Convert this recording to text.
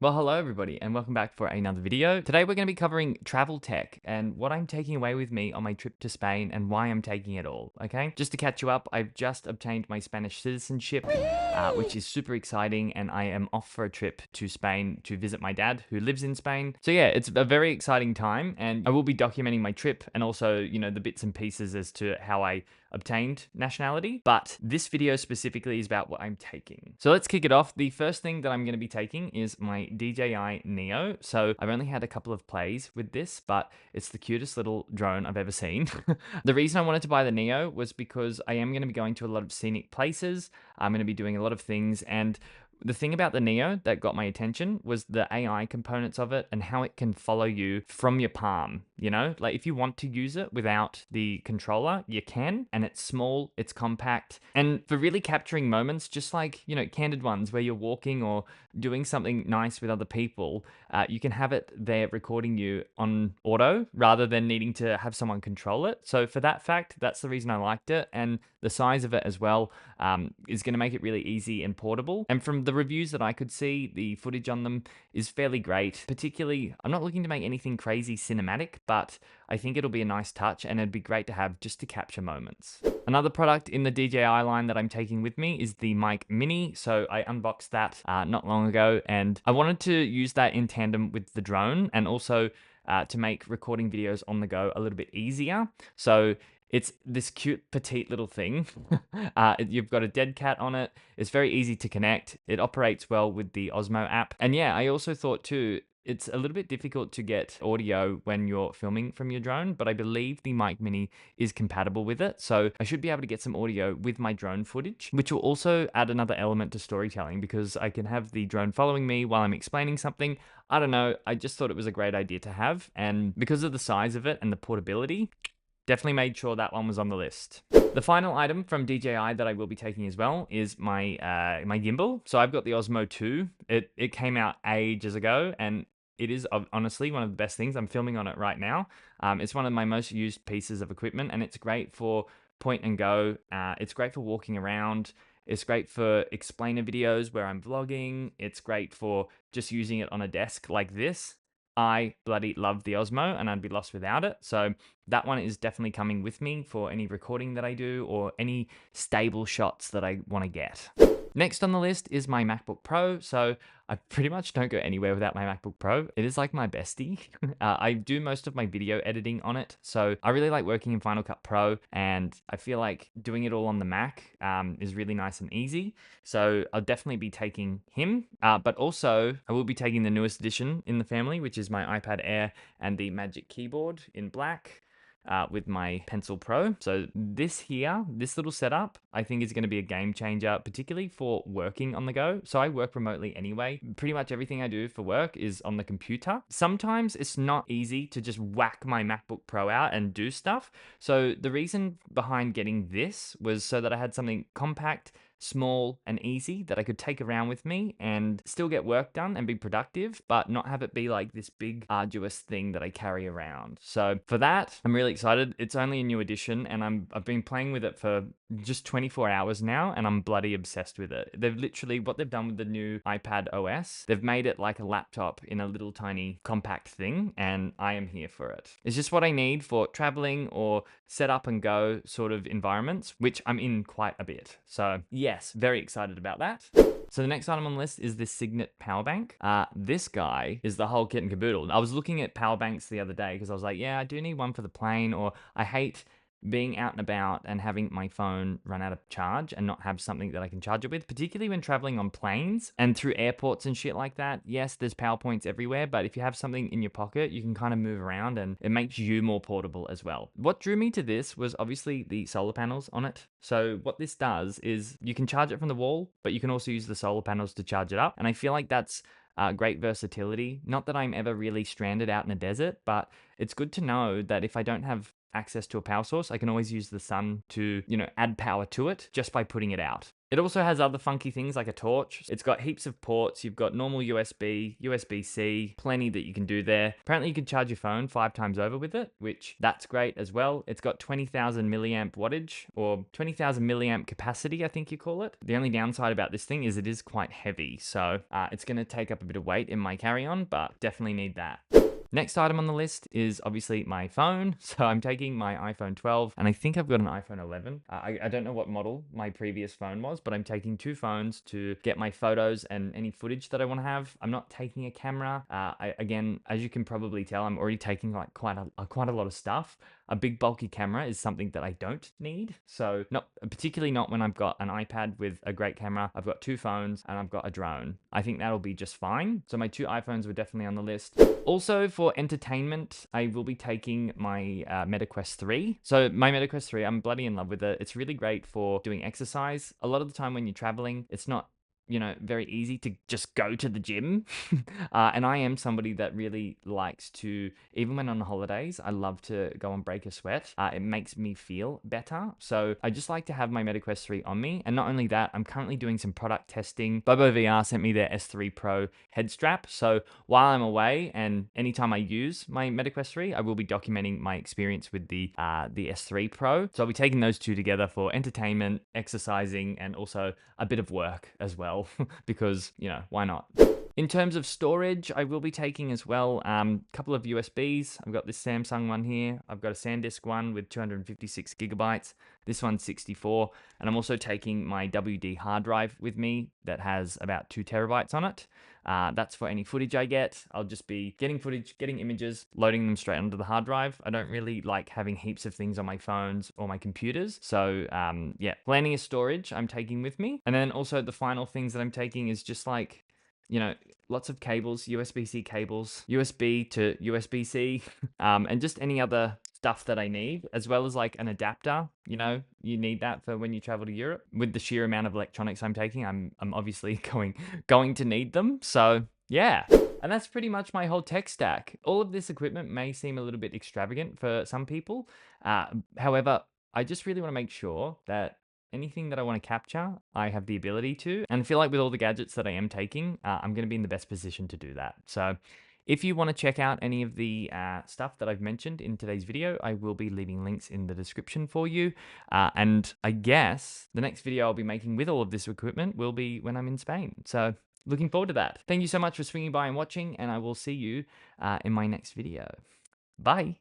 Well, hello everybody, and welcome back for another video. Today we're going to be covering travel tech and what I'm taking away with me on my trip to Spain and why I'm taking it all, okay? Just to catch you up, I've just obtained my Spanish citizenship, which is super exciting, and I am off for a trip to Spain to visit my dad, who lives in Spain. So yeah, it's a very exciting time, and I will be documenting my trip and also, the bits and pieces as to how I obtained nationality, but this video specifically is about what I'm taking. So let's kick it off. The first thing that I'm going to be taking is my DJI Neo. So I've only had a couple of plays with this, but it's the cutest little drone I've ever seen. The reason I wanted to buy the Neo was because I am going to be going to a lot of scenic places. I'm going to be doing a lot of things, and the thing about the Neo that got my attention was the AI components of it and how it can follow you from your palm. Like if you want to use it without the controller, you can, and it's small, it's compact, and for really capturing moments, just like, candid ones where you're walking or doing something nice with other people, you can have it there recording you on auto rather than needing to have someone control it. So for that fact, that's the reason I liked it, and the size of it as well is going to make it really easy and portable. And from the reviews that I could see, the footage on them is fairly great. Particularly, I'm not looking to make anything crazy cinematic, but I think it'll be a nice touch and it'd be great to have just to capture moments. Another product in the DJI line that I'm taking with me is the Mic Mini. So I unboxed that not long ago, and I wanted to use that in tandem with the drone, and also to make recording videos on the go a little bit easier. So it's this cute petite little thing. You've got a dead cat on it. It's very easy to connect. It operates well with the Osmo app. And yeah, I also thought too, it's a little bit difficult to get audio when you're filming from your drone, but I believe the Mic Mini is compatible with it. So I should be able to get some audio with my drone footage, which will also add another element to storytelling because I can have the drone following me while I'm explaining something. I don't know. I just thought it was a great idea to have. And because of the size of it and the portability, definitely made sure that one was on the list. The final item from DJI that I will be taking as well is my my gimbal. So I've got the Osmo 2. It came out ages ago, and it is honestly one of the best things. I'm filming on it right now. It's one of my most used pieces of equipment, and it's great for point and go. It's great for walking around. It's great for explainer videos where I'm vlogging. It's great for just using it on a desk like this. I bloody love the Osmo, and I'd be lost without it. So that one is definitely coming with me for any recording that I do or any stable shots that I want to get. Next on the list is my MacBook Pro. So I pretty much don't go anywhere without my MacBook Pro. It is like my bestie. I do most of my video editing on it. So I really like working in Final Cut Pro, and I feel like doing it all on the Mac is really nice and easy. So I'll definitely be taking him. But also I will be taking the newest edition in the family, which is my iPad Air and the Magic Keyboard in black. With my Pencil Pro. So this little setup, I think is going to be a game changer, particularly for working on the go. So I work remotely anyway. Pretty much everything I do for work is on the computer. Sometimes it's not easy to just whack my MacBook Pro out and do stuff. So the reason behind getting this was so that I had something compact, small, and easy that I could take around with me and still get work done and be productive, but not have it be like this big arduous thing that I carry around. So for that, I'm really excited. It's only a new edition, and I've been playing with it for just 24 hours now, and I'm bloody obsessed with it. They've literally, what they've done with the new iPad OS, they've made it like a laptop in a little tiny compact thing, and I am here for it. It's just what I need for traveling or set up and go sort of environments, which I'm in quite a bit. So yes, very excited about that. So the next item on the list is this Cygnette power bank. This guy is the whole kit and caboodle. I was looking at power banks the other day because I was like, yeah, I do need one for the plane, or I hate being out and about and having my phone run out of charge and not have something that I can charge it with, particularly when traveling on planes and through airports and shit like that. Yes, there's power points everywhere, but if you have something in your pocket, you can kind of move around and it makes you more portable as well. What drew me to this was obviously the solar panels on it. So what this does is you can charge it from the wall, but you can also use the solar panels to charge it up. And I feel like that's great versatility. Not that I'm ever really stranded out in a desert, but it's good to know that if I don't have access to a power source, I can always use the sun to, add power to it just by putting it out. It also has other funky things like a torch. It's got heaps of ports. You've got normal USB, USB-C, plenty that you can do there. Apparently you can charge your phone 5 times over with it, which that's great as well. It's got 20,000 milliamp wattage or 20,000 milliamp capacity, I think you call it. The only downside about this thing is it is quite heavy. So it's going to take up a bit of weight in my carry-on, but definitely need that. Next item on the list is obviously my phone. So I'm taking my iPhone 12 and I think I've got an iPhone 11. I don't know what model my previous phone was, but I'm taking two phones to get my photos and any footage that I want to have. I'm not taking a camera. Again, as you can probably tell, I'm already taking like quite a lot of stuff. A big bulky camera is something that I don't need. So particularly not when I've got an iPad with a great camera. I've got two phones and I've got a drone. I think that'll be just fine. So my two iPhones were definitely on the list. Also for entertainment, I will be taking my Meta Quest 3. So my Meta Quest 3, I'm bloody in love with it. It's really great for doing exercise. A lot of the time when you're traveling, it's not very easy to just go to the gym. And I am somebody that really likes to, even when on holidays, I love to go and break a sweat. It makes me feel better. So I just like to have my MetaQuest 3 on me. And not only that, I'm currently doing some product testing. Bobo VR sent me their S3 Pro head strap. So while I'm away and anytime I use my MetaQuest 3, I will be documenting my experience with the S3 Pro. So I'll be taking those two together for entertainment, exercising, and also a bit of work as well. Because, why not? In terms of storage, I will be taking as well a couple of USBs. I've got this Samsung one here. I've got a SanDisk one with 256 gigabytes. This one's 64. And I'm also taking my WD hard drive with me that has about 2 terabytes on it. That's for any footage I get. I'll just be getting footage, getting images, loading them straight onto the hard drive. I don't really like having heaps of things on my phones or my computers. So yeah, plenty of storage I'm taking with me. And then also the final things that I'm taking is just like, lots of cables, USB-C cables, USB to USB-C, and just any other stuff that I need, as well as like an adapter. You need that for when you travel to Europe. With the sheer amount of electronics I'm taking, I'm obviously going to need them. So yeah. And that's pretty much my whole tech stack. All of this equipment may seem a little bit extravagant for some people. However, I just really want to make sure that anything that I want to capture, I have the ability to. And I feel like with all the gadgets that I am taking, I'm going to be in the best position to do that. So if you want to check out any of the stuff that I've mentioned in today's video, I will be leaving links in the description for you. And I guess the next video I'll be making with all of this equipment will be when I'm in Spain. So looking forward to that. Thank you so much for swinging by and watching, and I will see you in my next video. Bye.